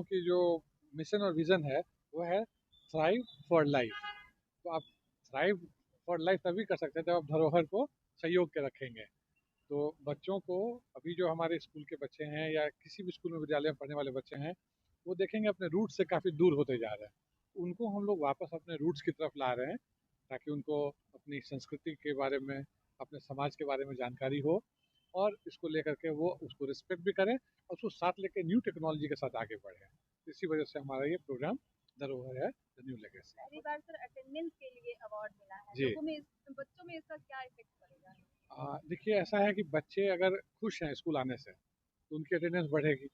की जो मिशन और विज़न है वो है थ्राइव फॉर लाइफ। तो आप थ्राइव फॉर लाइफ तभी कर सकते हैं जब आप धरोहर को सहयोग के रखेंगे। तो बच्चों को अभी जो हमारे स्कूल के बच्चे हैं या किसी भी स्कूल में विद्यालय में पढ़ने वाले बच्चे हैं, वो देखेंगे अपने रूट से काफ़ी दूर होते जा रहे हैं। उनको हम लोग वापस अपने रूट्स की तरफ ला रहे हैं ताकि उनको अपनी संस्कृति के बारे में, अपने समाज के बारे में जानकारी हो और इसको लेकर के वो उसको रिस्पेक्ट भी करें और उसको साथ लेके न्यू टेक्नोलॉजी के साथ आगे बढ़ें। इसी वजह से हमारा ये प्रोग्राम धरोहर है, द न्यू लेगेसी। पहली बार सर अटेंडेंस के लिए अवार्ड मिला है, जी। लोगों में बच्चों में इसका क्या इफेक्ट पड़ेगा? देखिए, ऐसा है कि बच्चे अगर खुश हैं स्कूल आने से तो उनकी अटेंडेंस बढ़ेगी।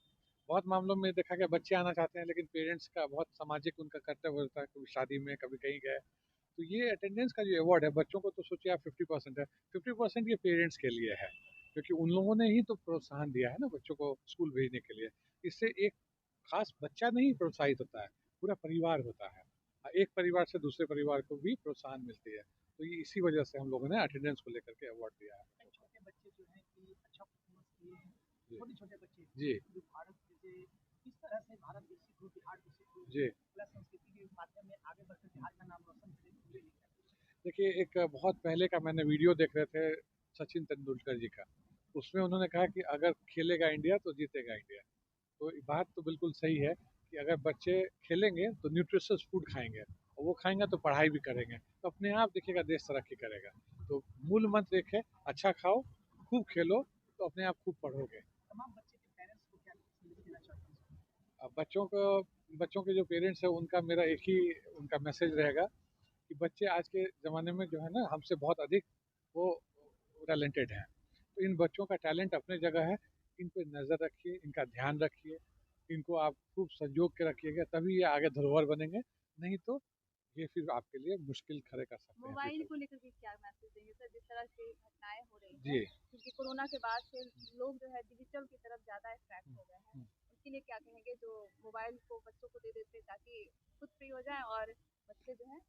बहुत मामलों में देखा गया बच्चे आना चाहते हैं लेकिन पेरेंट्स का बहुत सामाजिक उनका कर्तव्य होता है, कभी शादी में कभी कहीं गए। तो ये अटेंडेंस का जो अवार्ड है बच्चों को, तो सोचिए आप 50% है, 50% ये पेरेंट्स के लिए है क्योंकि उन लोगों ने ही तो प्रोत्साहन दिया है ना बच्चों को स्कूल भेजने के लिए। इससे एक खास बच्चा नहीं प्रोत्साहित होता है, पूरा परिवार होता है। एक परिवार से दूसरे परिवार को भी प्रोत्साहन मिलती है। तो ये इसी वजह से हम लोगों ने अटेंडेंस को लेकर के अवार्ड दिया है। छोटे बच्चे जो हैं कि अच्छा परफॉर्मेंस किए हैं, जी छोटे छोटे बच्चे जी जो भारत जैसे किस तरह से भारत विकसित हो, बिहार विकसित हो, जी। प्लस संस्कृति के माध्यम में आगे बढ़कर बिहार का नाम रोशन करे, उसके लिए क्या कुछ? देखिए, एक बहुत पहले का मैंने वीडियो देख रहे थे सचिन तेंदुलकर जी का। उसमें उन्होंने कहा कि अगर खेलेगा इंडिया तो जीतेगा इंडिया। तो बात तो बिल्कुल सही है कि अगर बच्चे खेलेंगे तो न्यूट्रिशियस फूड खाएंगे और वो खाएंगे तो पढ़ाई भी करेंगे, तो अपने आप देखिएगा देश तरक्की करेगा। तो मूल मंत्र एक है, अच्छा खाओ, खूब खेलो, तो अपने आप खूब पढ़ोगे। तमाम बच्चे के पेरेंट्स को क्या संदेश देना चाहते हैं? अब बच्चों के जो पेरेंट्स है उनका मेरा एक ही उनका मैसेज रहेगा कि बच्चे आज के ज़माने में जो है ना हमसे बहुत अधिक वो टैलेंटेड हैं। तो इन बच्चों का टैलेंट अपने जगह है, इन पे नज़र रखिए, इनका ध्यान रखिए, इनको आप खूब संजो के रखिएगा, तभी ये आगे धरोहर बनेंगे। नहीं तो ये फिर आपके लिए मुश्किल खड़े कर सकते हैं मोबाइल फ्यूचर को में। लेकर के क्या मैसेज देंगे सर, जिस तरह से घटनाएं हो रही हैं, जी। क्योंकि कोरोना के बाद से लोग जो है डिजिटल की तरफ ज़्यादा अट्रैक्ट हम्म, हो गए हैं, हम्म। उनके लिए क्या कहेंगे जो मोबाइल को बच्चों को दे देते हैं ताकि खुद फ्री हो जाएं और बच्चे जो है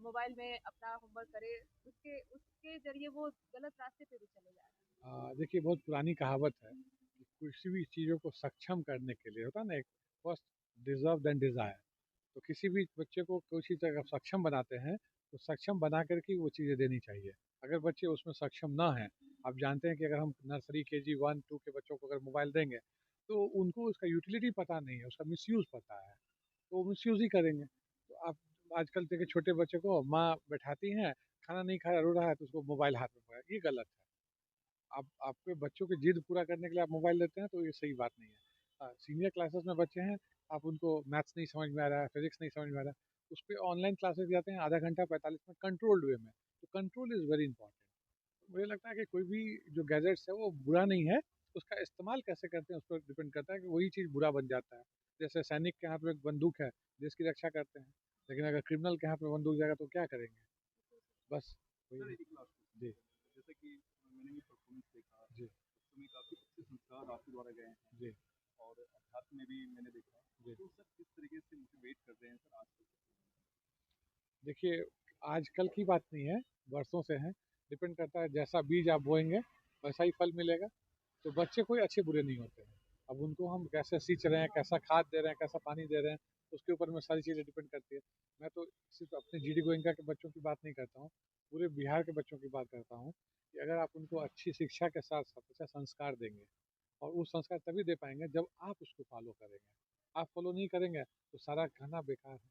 मोबाइल में अपना होमवर्क करे, उसके उसके जरिए वो गलत रास्ते पे भी चले जा रहे देखिए, बहुत पुरानी कहावत है कि किसी भी चीज़ों को सक्षम करने के लिए होता है ना एक, फर्स्ट डिजर्व देन डिज़ायर। तो किसी भी बच्चे को किसी तरह का सक्षम बनाते हैं तो सक्षम बना करके वो चीज़ें देनी चाहिए। अगर बच्चे उसमें सक्षम ना हैं, आप जानते हैं कि अगर हम नर्सरी केजी 1 2 के बच्चों को अगर मोबाइल देंगे तो उनको उसका यूटिलिटी पता नहीं है, उसका मिसयूज़ पता है, तो वो मिसयूज़ ही करेंगे। तो आप आजकल देखिए छोटे बच्चे को माँ बैठाती हैं, खाना नहीं खा रहा, रो रहा है तो उसको मोबाइल हाथ में पकड़ा, ये गलत है। आप आपके बच्चों की जिद पूरा करने के लिए आप मोबाइल देते हैं तो ये सही बात नहीं है। सीनियर क्लासेस में बच्चे हैं, आप उनको मैथ्स नहीं समझ में आ रहा है, फिजिक्स नहीं समझ में आ रहा है, उस पर ऑनलाइन क्लासेस जाते हैं आधा घंटा 45 मिनट कंट्रोल्ड वे में। तो कंट्रोल इज़ वेरी इंपॉर्टेंट। मुझे लगता है कि कोई भी जो गैजेट्स है वो बुरा नहीं है, उसका इस्तेमाल कैसे करते हैं उस पर डिपेंड करता है कि वही चीज़ बुरा बन जाता है। जैसे सैनिक के हाथ में एक बंदूक है, देश की रक्षा करते हैं, लेकिन अगर क्रिमिनल के हाथ में बंदूक जाएगा तो क्या करेंगे? बस सर वही। एक लास्ट क्वेश्चन, जी जैसे कि मैंने भी परफॉर्मेंस देखा, जी उसमें काफ़ी अच्छे संस्कार आपके द्वारा गए हैं जी और अध्यात्म में भी मैंने देखा। जी। तो सर किस तरीके से मोटिवेट कर रहे हैं सर आजकल? देखिए, आजकल की बात नहीं है, वर्षों से है। डिपेंड करता है जैसा बीज आप बोएंगे वैसा ही फल मिलेगा। तो बच्चे कोई अच्छे बुरे नहीं होते हैं। अब उनको हम कैसे सींच रहे हैं, कैसा खाद दे रहे हैं, कैसा पानी दे रहे हैं, उसके ऊपर में सारी चीज़ें डिपेंड करती है। मैं तो सिर्फ अपने जीडी गोइंका के बच्चों की बात नहीं करता हूँ, पूरे बिहार के बच्चों की बात करता हूँ कि अगर आप उनको अच्छी शिक्षा के साथ साथ अच्छा संस्कार देंगे और वो संस्कार तभी दे पाएंगे जब आप उसको फॉलो करेंगे। आप फॉलो नहीं करेंगे तो सारा कहना बेकार है।